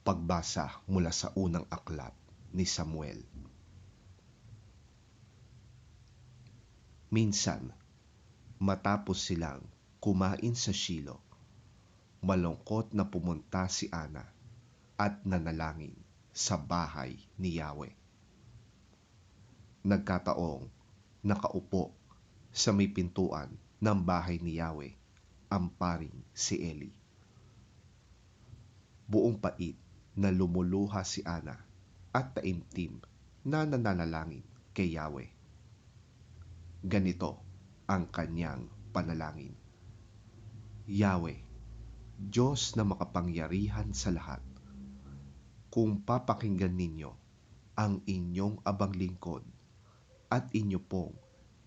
Pagbasa mula sa unang aklat ni Samuel. Minsan, matapos silang kumain sa Shilo, malungkot na pumunta si Ana at nanalangin sa bahay ni Yahweh. Nagkataong nakaupo sa may pintuan ng bahay ni Yahweh ang paring si Eli. Buong pait na lumuluha si Ana at taimtim na nananalangin kay Yahweh. Ganito ang kanyang panalangin: Yahweh, Diyos na makapangyarihan sa lahat, kung papakinggan ninyo ang inyong abang lingkod at inyo pong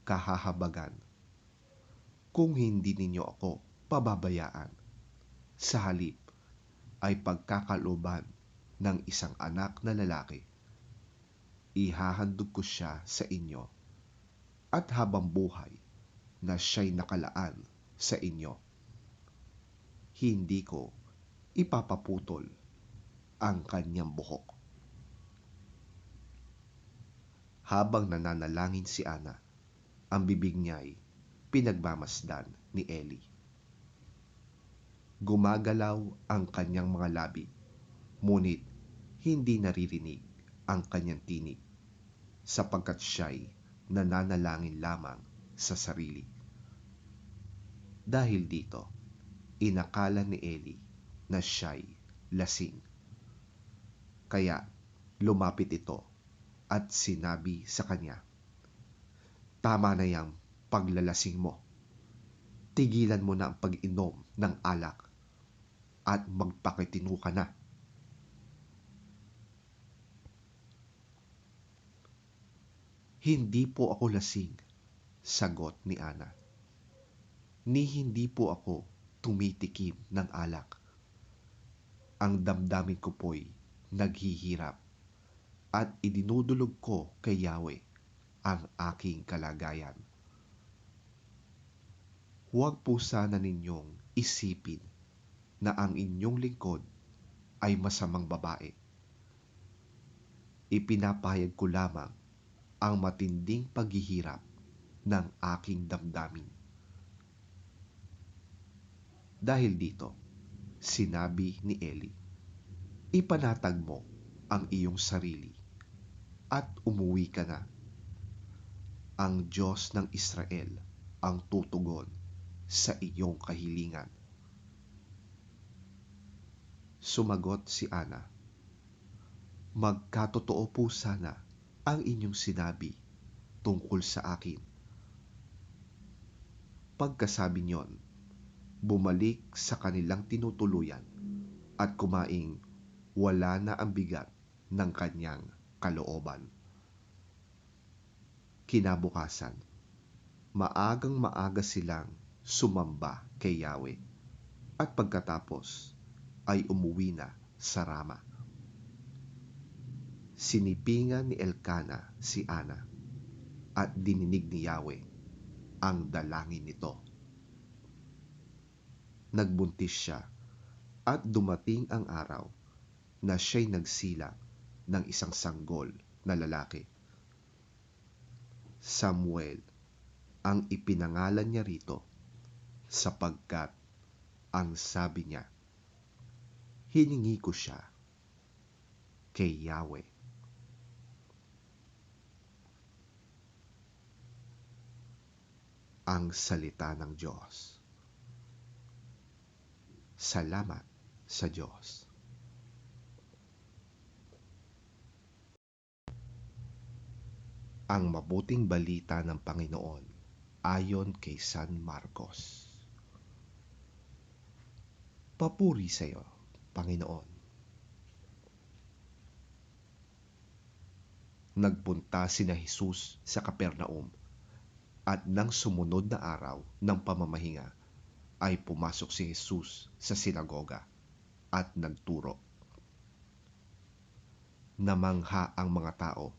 kahahabagan, kung hindi ninyo ako pababayaan, sa halip ay pagkakalooban ng isang anak na lalaki, ihahandog ko siya sa inyo at habang buhay na siya'y nakalaan sa inyo, hindi ko ipapaputol ang kanyang buhok. Habang nananalangin si Ana, ang bibig niya'y pinagmamasdan ni Eli. Gumagalaw ang kanyang mga labi, ngunit hindi naririnig ang kanyang tinig, sapagkat siya'y nananalangin lamang sa sarili. Dahil dito, inakala ni Eli na siya'y lasing. Kaya lumapit ito at sinabi sa kanya, "Tama na yang paglalasing mo. Tigilan mo na ang pag-inom ng alak at magpakitino ka na." "Hindi po ako lasing," sagot ni Ana. "Ni hindi po ako tumitikim ng alak. Ang damdamin ko po'y naghihirap at idinudulog ko kay Yahweh ang aking kalagayan. Huwag po sana ninyong isipin na ang inyong lingkod ay masamang babae. Ipinapahayag ko lamang ang matinding paghihirap ng aking damdamin." Dahil dito, sinabi ni Eli, "Ipanatag mo ang iyong sarili at umuwi ka na. Ang Diyos ng Israel ang tutugon sa iyong kahilingan." Sumagot si Ana, "Magkatotoo po sana ang inyong sinabi tungkol sa akin." Pagkasabi niyon, bumalik sa kanilang tinutuluyan at kumaing wala na ang bigat ng kanyang kalooban. Kinabukasan, maagang maaga silang sumamba kay Yahweh at pagkatapos ay umuwi na sa Rama. Sinipingan ni Elkana si Ana at dininig ni Yahweh ang dalangin nito. Nagbuntis siya at dumating ang araw na siya'y nagsilang ng isang sanggol na lalaki. Samuel ang ipinangalan niya rito, sapagkat ang sabi niya, "Hiningi ko siya kay Yahweh." Ang salita ng Diyos. Salamat sa Diyos. Ang mabuting balita ng Panginoon ayon kay San Marcos. Papuri sa iyo, Panginoon. Nagpunta sina Jesus sa Capernaum, at nang sumunod na araw ng pamamahinga ay pumasok si Jesus sa sinagoga at nagturo. Namangha ang mga tao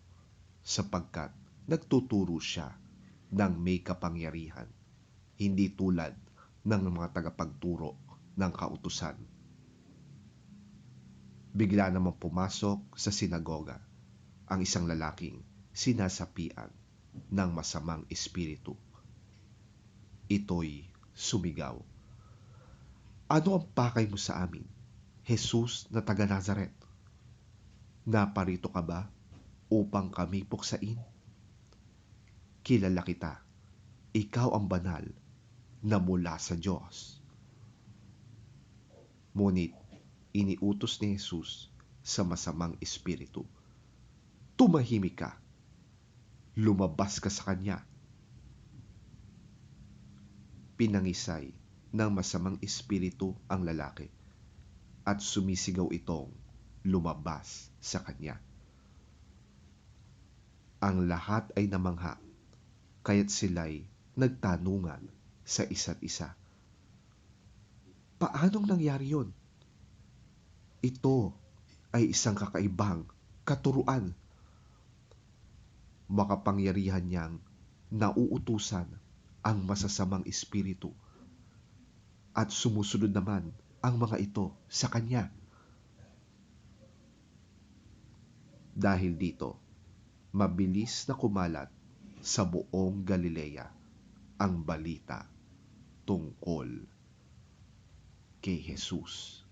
sapagkat nagtuturo siya ng may kapangyarihan, hindi tulad ng mga tagapagturo ng kautusan. Bigla namang pumasok sa sinagoga ang isang lalaking sinasapian ng masamang espiritu. Ito'y sumigaw, "Ano ang pakay mo sa amin, Jesus na taga Nazaret? Naparito ka ba upang kami puksain? Kilala kita, ikaw ang banal na mula sa Diyos." Ngunit iniutos ni Jesus sa masamang espiritu, "Tumahimik ka, lumabas ka sa kanya." Pinangisay ng masamang espiritu ang lalaki at sumisigaw itong lumabas sa kanya. Ang lahat ay namangha, kaya't sila'y nagtanungan sa isa't isa, "Paanong nangyari yun? Ito ay isang kakaibang katuruan. Makapangyarihan niyang nauutusan ang masasamang espiritu at sumusunod naman ang mga ito sa kanya." Dahil dito, mabilis na kumalat sa buong Galilea ang balita tungkol kay Jesus.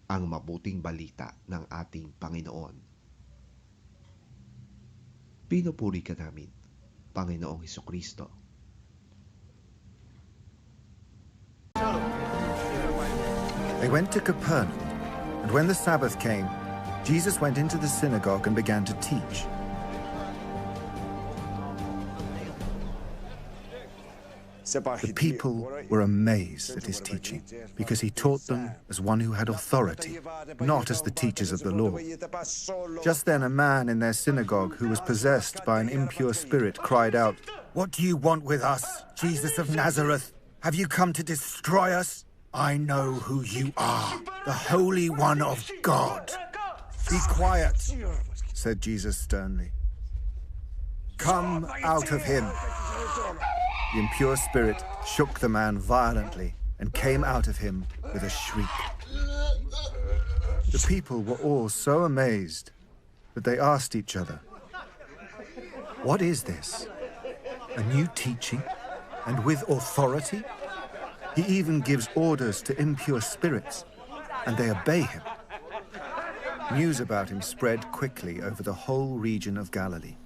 Ang mabuting balita ng ating Panginoon. Pinupuri ka namin, Panginoong Hesukristo. They went to Capernaum, and when the Sabbath came, Jesus went into the synagogue and began to teach. The people were amazed at his teaching, because he taught them as one who had authority, not as the teachers of the law. Just then a man in their synagogue who was possessed by an impure spirit cried out, "What do you want with us, Jesus of Nazareth? Have you come to destroy us? I know who you are, the Holy One of God." "Be quiet," said Jesus sternly. "Come out of him." The impure spirit shook the man violently and came out of him with a shriek. The people were all so amazed that they asked each other, "What is this? A new teaching, and with authority? He even gives orders to impure spirits, and they obey him." News about him spread quickly over the whole region of Galilee.